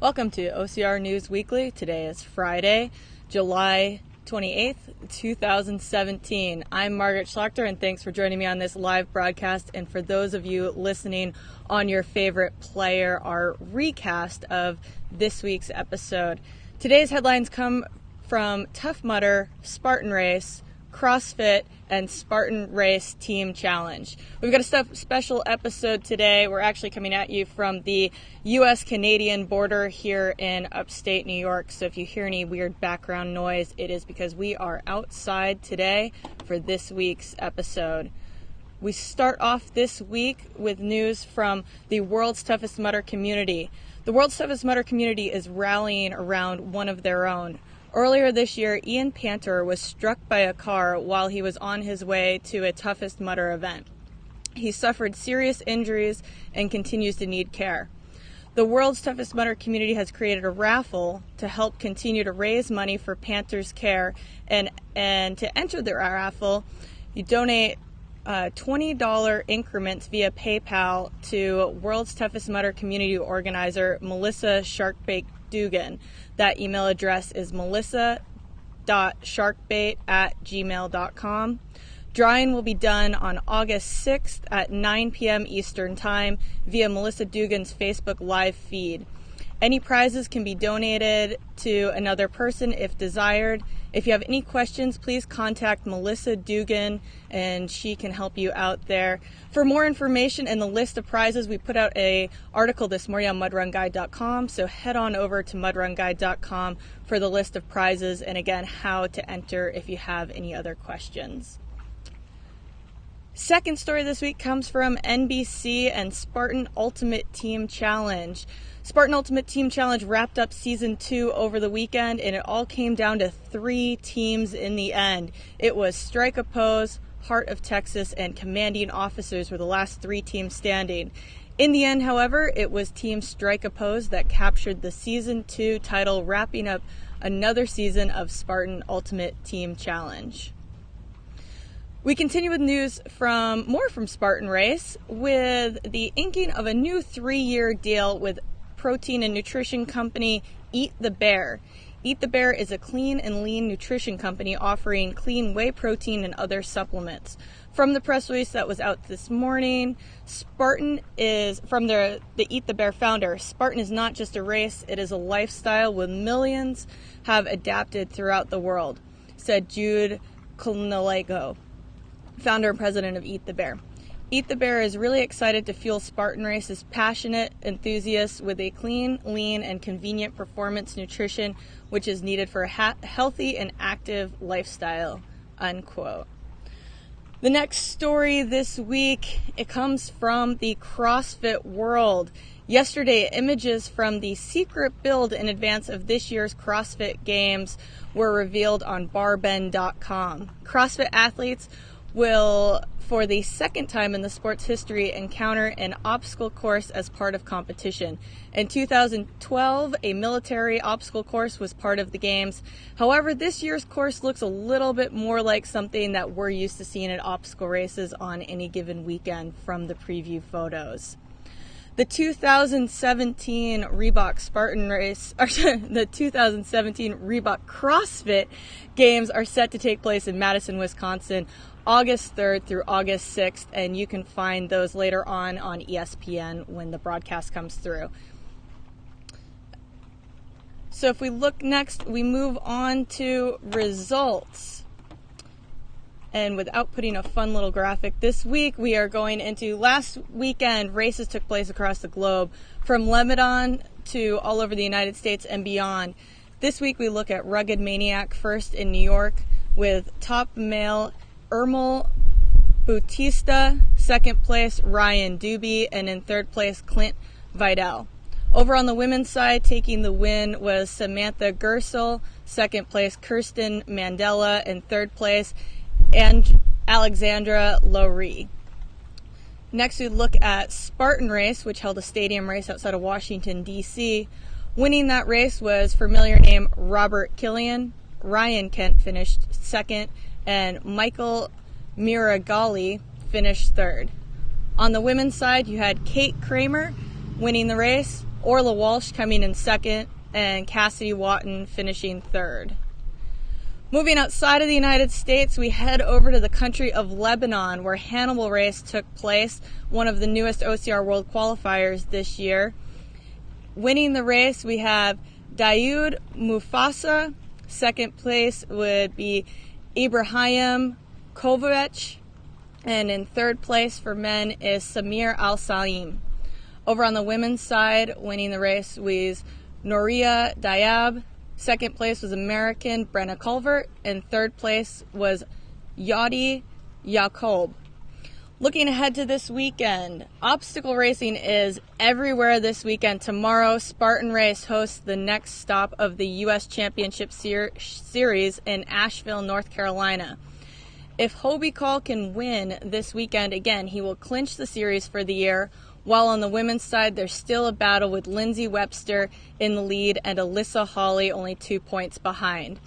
Welcome to OCR News Weekly. Today is Friday, July 28th, 2017. I'm Margaret Schlachter, and thanks for joining me on this live broadcast. And for those of you listening on your favorite player, our recast of this week's episode. Today's headlines come from Tough Mudder, Spartan Race, CrossFit, and Spartan Race Team Challenge. We've got a special episode today. We're actually coming at you from the U.S.-Canadian border here in upstate New York. So if you hear any weird background noise, it is because we are outside today for this week's episode. We start off this week with news from the World's Toughest Mudder community. The World's Toughest Mudder community is rallying around one of their own. Earlier this year, Ian Panter was struck by a car while he was on his way to a Toughest Mudder event. He suffered serious injuries and continues to need care. The World's Toughest Mudder community has created a raffle to help continue to raise money for Panter's care, and to enter the raffle, you donate $20 increments via PayPal to World's Toughest Mudder community organizer Melissa Sharkbait Dugan. That email address is melissa.sharkbait@gmail.com. Drawing will be done on August 6th at 9 p.m. Eastern Time via Melissa Dugan's Facebook Live feed. Any prizes can be donated to another person if desired. If you have any questions, please contact Melissa Dugan and she can help you out there. For more information and the list of prizes, we put out an article this morning on mudrunguide.com, so head on over to mudrunguide.com for the list of prizes and again, how to enter if you have any other questions. Second story this week comes from NBC and Spartan Ultimate Team Challenge. Spartan Ultimate Team Challenge wrapped up Season 2 over the weekend, and it all came down to 3 teams in the end. It was Strike a Pose, Heart of Texas, and Commanding Officers were the last 3 teams standing. In the end, however, it was Team Strike a Pose that captured the Season 2 title, wrapping up another season of Spartan Ultimate Team Challenge. We continue with news from Spartan Race with the inking of a new 3-year deal with protein and nutrition company Eat the Bear. Eat the Bear is a clean and lean nutrition company offering clean whey protein and other supplements. From the press release that was out this morning, Spartan is, from the Eat the Bear founder, Spartan is not just a race, it is a lifestyle with millions have adapted throughout the world, said Jude Colnalego, founder and president of Eat the Bear. Eat the Bear is really excited to fuel Spartan Race's passionate enthusiasts with a clean, lean, and convenient performance nutrition which is needed for a healthy and active lifestyle, unquote. The next story this week, it comes from the CrossFit world. Yesterday, images from the secret build in advance of this year's CrossFit Games were revealed on barbend.com. CrossFit athletes will, for the second time in the sport's history, encounter an obstacle course as part of competition. In 2012, a military obstacle course was part of the games. However, this year's course looks a little bit more like something that we're used to seeing at obstacle races on any given weekend from the preview photos. The 2017 Reebok Spartan Race, the 2017 Reebok CrossFit Games are set to take place in Madison, Wisconsin, August 3rd through August 6th, and you can find those later on ESPN when the broadcast comes through. So if we look next, we move on to results. And without putting a fun little graphic, this week we are going into last weekend. Races took place across the globe, from Lebanon to all over the United States and beyond. This week we look at Rugged Maniac first in New York with top male Ermel Bautista, second place Ryan Doobie, and in third place Clint Vidal. Over on the women's side, taking the win was Samantha Gersel, second place Kirsten Mandela, and third place and Alexandra Lowry. Next we look at Spartan Race, which held a stadium race outside of Washington, D.C. Winning that race was familiar name Robert Killian. Ryan Kent finished second, and Michael Miragali finished third. On the women's side, you had Kate Kramer winning the race, Orla Walsh coming in second, and Cassidy Watton finishing third. Moving outside of the United States, we head over to the country of Lebanon, where Hannibal Race took place, one of the newest OCR World Qualifiers this year. Winning the race, we have Daoud Mufasa. Second place would be Ibrahim Kovac. And in third place for men is Samir Al-Saim. Over on the women's side, winning the race was Nouria Diab. Second place was American Brenna Culvert. And third place was Yadi Yacob. Looking ahead to this weekend, obstacle racing is everywhere this weekend. Tomorrow, Spartan Race hosts the next stop of the U.S. Championship Series in Asheville, North Carolina. If Hobie Call can win this weekend, again, he will clinch the series for the year, while on the women's side, there's still a battle with Lindsay Webster in the lead and Alyssa Hawley only 2 points behind.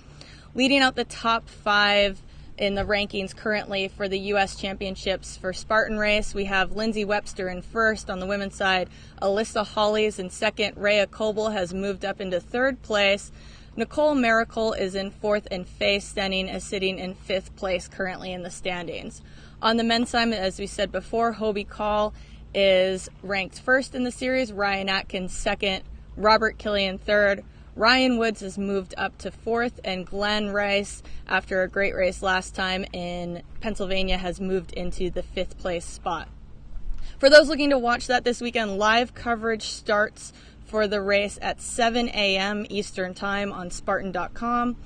Leading out the top 5 in the rankings currently for the U.S. Championships for Spartan Race, we have Lindsay Webster in first on the women's side. Alyssa Hawley is in second. Rhea Coble has moved up into third place. Nicole Miracle is in fourth, and Faye Stenning is sitting in fifth place currently in the standings. On the men's side, as we said before, Hobie Call is ranked first in the series. Ryan Atkins second. Robert Killian third. Ryan Woods has moved up to fourth, and Glenn Rice, after a great race last time in Pennsylvania, has moved into the fifth place spot. For those looking to watch that this weekend, live coverage starts for the race at 7 a.m. Eastern Time on Spartan.com,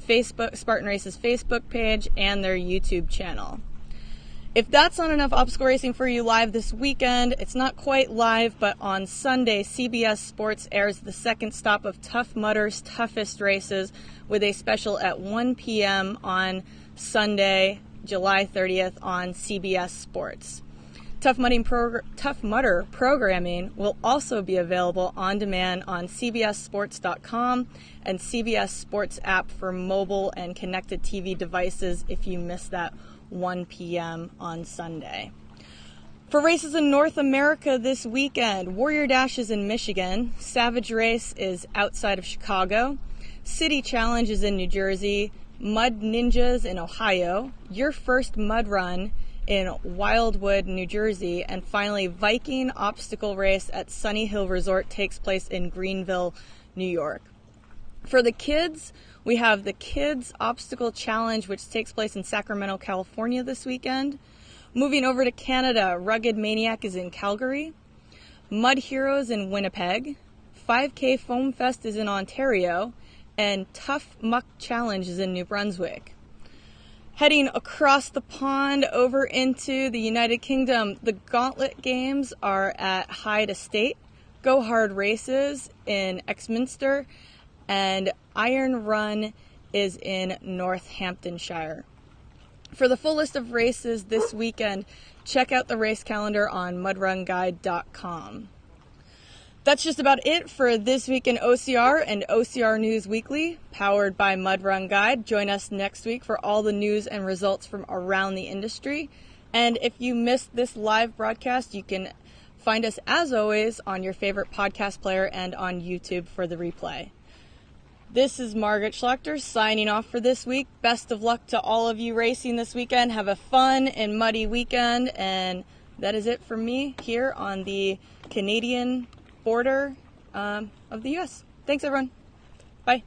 Spartan Race's Facebook page, and their YouTube channel. If that's not enough obstacle racing for you live this weekend, it's not quite live, but on Sunday, CBS Sports airs the second stop of Tough Mudder's Toughest Races with a special at 1 p.m. on Sunday, July 30th on CBS Sports. Tough Mudder programming will also be available on demand on cbssports.com and CBS Sports app for mobile and connected TV devices if you miss that 1 p.m. on Sunday. For races in North America this weekend, Warrior Dash is in Michigan, Savage Race is outside of Chicago, City Challenge is in New Jersey, Mud Ninjas in Ohio, Your First Mud Run in Wildwood, New Jersey, and finally Viking Obstacle Race at Sunny Hill Resort takes place in Greenville, New York. For the kids, we have the Kids Obstacle Challenge, which takes place in Sacramento, California this weekend. Moving over to Canada, Rugged Maniac is in Calgary. Mud Heroes in Winnipeg. 5K Foam Fest is in Ontario. And Tough Muck Challenge is in New Brunswick. Heading across the pond over into the United Kingdom, the Gauntlet Games are at Hyde Estate. Go Hard Races in Exminster. And Iron Run is in Northamptonshire. For the full list of races this weekend, check out the race calendar on mudrunguide.com. That's just about it for this week in OCR and OCR News Weekly, powered by Mud Run Guide. Join us next week for all the news and results from around the industry. And if you missed this live broadcast, you can find us, as always, on your favorite podcast player and on YouTube for the replay. This is Margaret Schlachter signing off for this week. Best of luck to all of you racing this weekend. Have a fun and muddy weekend. And that is it from me here on the Canadian border of the U.S. Thanks, everyone. Bye.